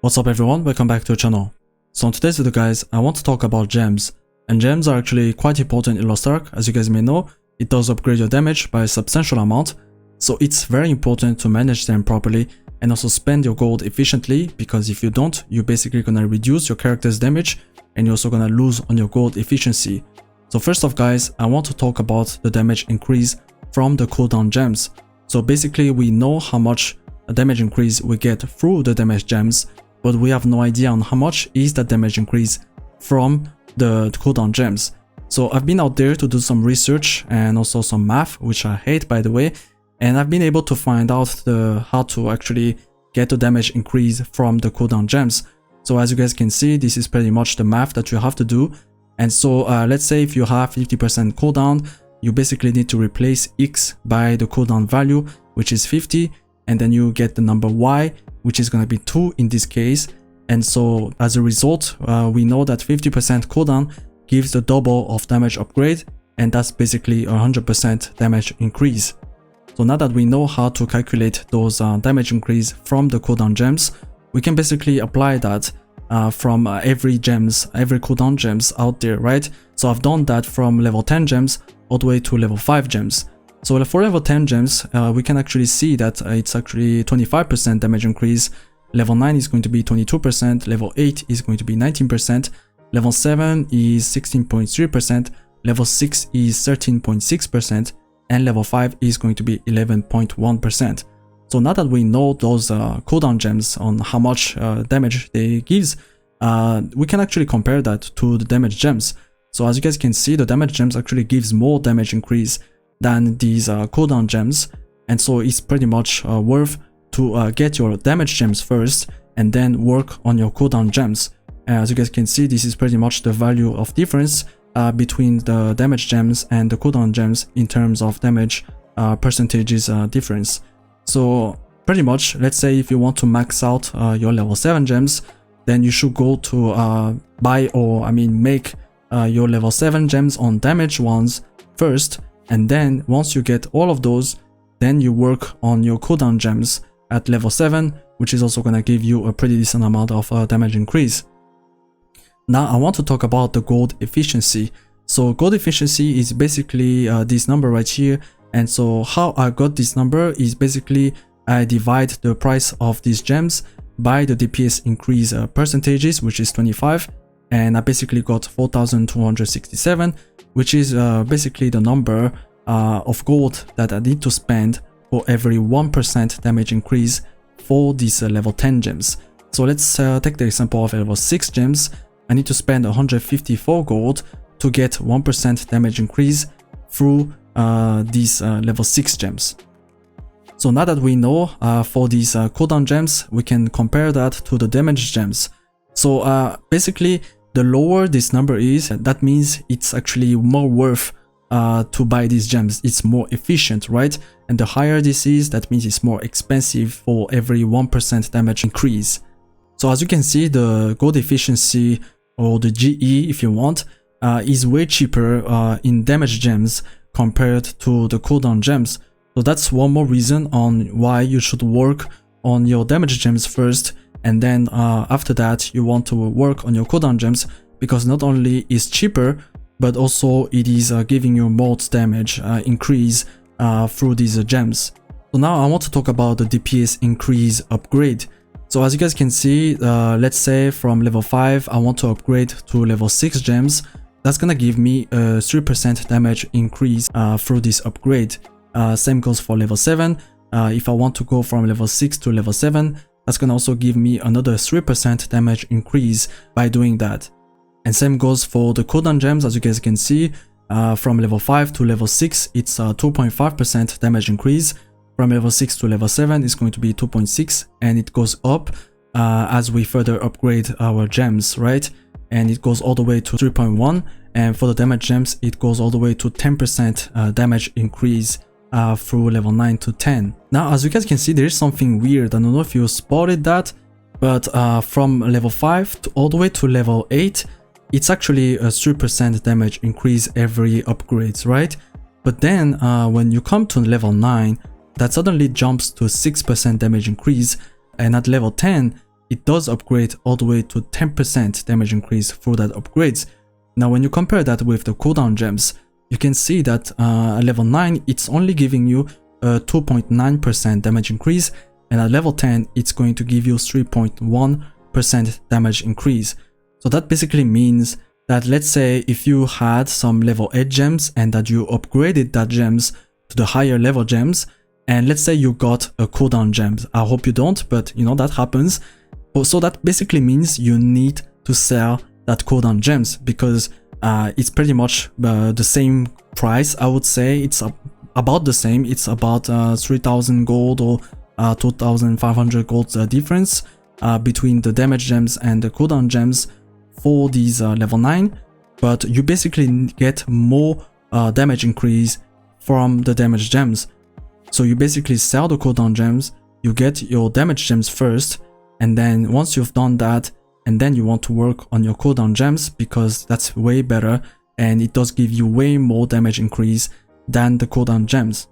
What's up everyone, welcome back to the channel. So in today's video guys, I want to talk about gems. And gems are actually quite important in Lostark. As you guys may know, it does upgrade your damage by a substantial amount. So it's very important to manage them properly and also spend your gold efficiently, because if you don't, you're basically gonna reduce your character's damage and you're also gonna lose on your gold efficiency. So first off guys, I want to talk about the damage increase from the cooldown gems. So basically we know how much damage increase we get through the damage gems, but we have no idea on how much is that damage increase from the cooldown gems. So I've been out there to do some research and also some math, which I hate by the way, and I've been able to find out how to actually get the damage increase from the cooldown gems. So as you guys can see, this is pretty much the math that you have to do. And so let's say if you have 50% cooldown, you basically need to replace X by the cooldown value, which is 50, and then you get the number Y, which is going to be 2 in this case. And so as a result, we know that 50% cooldown gives the double of damage upgrade, and that's basically 100% damage increase. So now that we know how to calculate those damage increase from the cooldown gems, we can basically apply that from every cooldown gems out there, right? So I've done that from level 10 gems all the way to level 5 gems. So for level 10 gems, we can actually see that it's actually 25% damage increase. Level 9 is going to be 22%, level 8 is going to be 19%, level 7 is 16.3%, level 6 is 13.6%, and level 5 is going to be 11.1%. So now that we know those cooldown gems on how much damage they gives, we can actually compare that to the damage gems. So as you guys can see, the damage gems actually gives more damage increase than these cooldown gems, and so it's pretty much worth to get your damage gems first and then work on your cooldown gems. As you guys can see, this is pretty much the value of difference between the damage gems and the cooldown gems in terms of damage percentages difference. So pretty much, let's say if you want to max out your level 7 gems, then you should go to make your level 7 gems on damage ones first, and then once you get all of those, then you work on your cooldown gems at level 7, which is also going to give you a pretty decent amount of damage increase. Now I want to talk about the gold efficiency. So gold efficiency is basically this number right here, and so how I got this number is basically I divide the price of these gems by the DPS increase percentages, which is 25, and I basically got 4,267, which is basically the number of gold that I need to spend for every 1% damage increase for these level 10 gems. So let's take the example of level 6 gems. I need to spend 154 gold to get 1% damage increase through these level 6 gems. So now that we know for these cooldown gems, we can compare that to the damage gems. So basically, the lower this number is, that means it's actually more worth to buy these gems. It's more efficient, right? And the higher this is, that means it's more expensive for every 1% damage increase. So as you can see, the gold efficiency, or the GE if you want, is way cheaper in damage gems compared to the cooldown gems. So that's one more reason on why you should work on your damage gems first, and then after that you want to work on your cooldown gems, because not only is cheaper, but also it is giving you more damage increase through these gems. So now I want to talk about the DPS increase upgrade. So as you guys can see, let's say from level 5 I want to upgrade to level 6 gems. That's gonna give me a 3% damage increase through this upgrade. Same goes for level 7. If I want to go from level 6 to level 7, that's gonna also give me another 3% damage increase by doing that. And same goes for the cooldown gems. As you guys can see, from level 5 to level 6, it's a 2.5% damage increase. From level 6 to level 7, it's going to be 2.6, and it goes up as we further upgrade our gems, right? And it goes all the way to 3.1, and for the damage gems, it goes all the way to 10% damage increase through level 9 to 10. Now, as you guys can see, there is something weird. I don't know if you spotted that, but from level 5 to all the way to level 8, it's actually a 3% damage increase every upgrades, right? But then when you come to level 9, that suddenly jumps to 6% damage increase, and at level 10 it does upgrade all the way to 10% damage increase through that upgrades. Now when you compare that with the cooldown gems, you can see that at level 9 it's only giving you a 2.9% damage increase, and at level 10 it's going to give you 3.1% damage increase. So that basically means that, let's say if you had some level 8 gems and that you upgraded that gems to the higher level gems, and let's say you got a cooldown gems. I hope you don't, but you know that happens. So that basically means you need to sell that cooldown gems, because it's pretty much the same price. I would say it's about the same. It's about 3,000 gold or 2,500 gold difference between the damage gems and the cooldown gems for these level 9, but you basically get more damage increase from the damage gems. So you basically sell the cooldown gems, you get your damage gems first, and then once you've done that, and then you want to work on your cooldown gems, because that's way better and it does give you way more damage increase than the cooldown gems.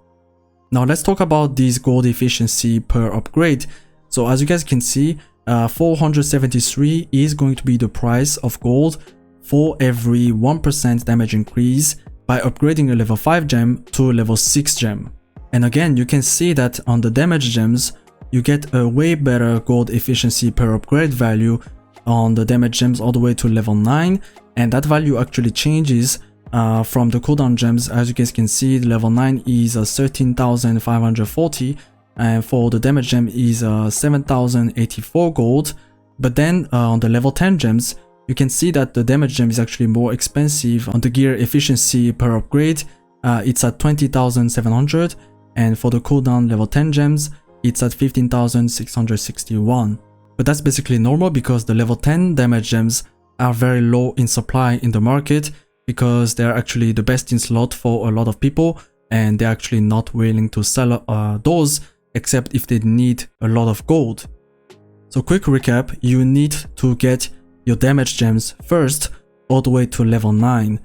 Now let's talk about this gold efficiency per upgrade. So as you guys can see, 473 is going to be the price of gold for every 1% damage increase by upgrading a level 5 gem to a level 6 gem. And again, you can see that on the damage gems, you get a way better gold efficiency per upgrade value on the damage gems all the way to level 9, and that value actually changes from the cooldown gems. As you guys can see, level 9 is 13,540, and for the damage gem is 7,084 gold. But then on the level 10 gems, you can see that the damage gem is actually more expensive. On the gear efficiency per upgrade, it's at 20,700, and for the cooldown level 10 gems, it's at 15,661. But that's basically normal, because the level 10 damage gems are very low in supply in the market, because they're actually the best in slot for a lot of people, and they're actually not willing to sell those except if they need a lot of gold. So quick recap, you need to get your damage gems first all the way to level 9.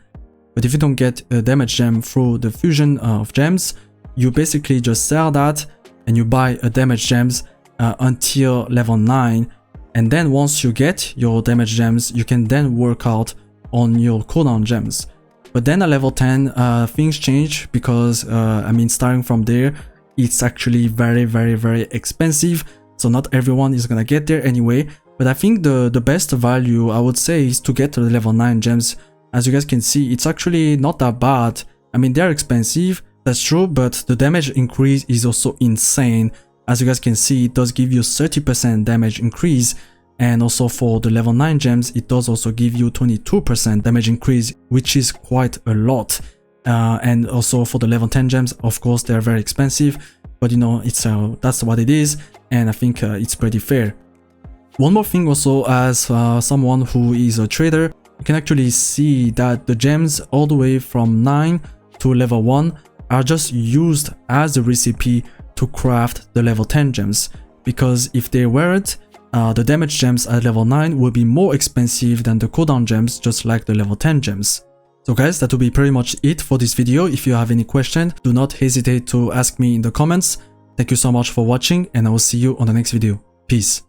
But if you don't get a damage gem through the fusion of gems, you basically just sell that and you buy a damage gems until level 9, and then once you get your damage gems, you can then work out on your cooldown gems. But then at level 10 things change, because I mean, starting from there, it's actually very expensive, so not everyone is gonna get there anyway. But I think the best value, I would say, is to get to the level 9 gems. As you guys can see, it's actually not that bad. I mean, they're expensive, that's true, but the damage increase is also insane. As you guys can see, it does give you 30% damage increase, and also for the level 9 gems, it does also give you 22% damage increase, which is quite a lot. And also for the level 10 gems, of course, they're very expensive, but you know, it's that's what it is, and I think it's pretty fair. One more thing also, as someone who is a trader, you can actually see that the gems all the way from 9 to level 1 are just used as a recipe to craft the level 10 gems, because if they weren't, the damage gems at level 9 will be more expensive than the cooldown gems, just like the level 10 gems. So guys, that will be pretty much it for this video. If you have any question, do not hesitate to ask me in the comments. Thank you so much for watching, and I will see you on the next video. Peace.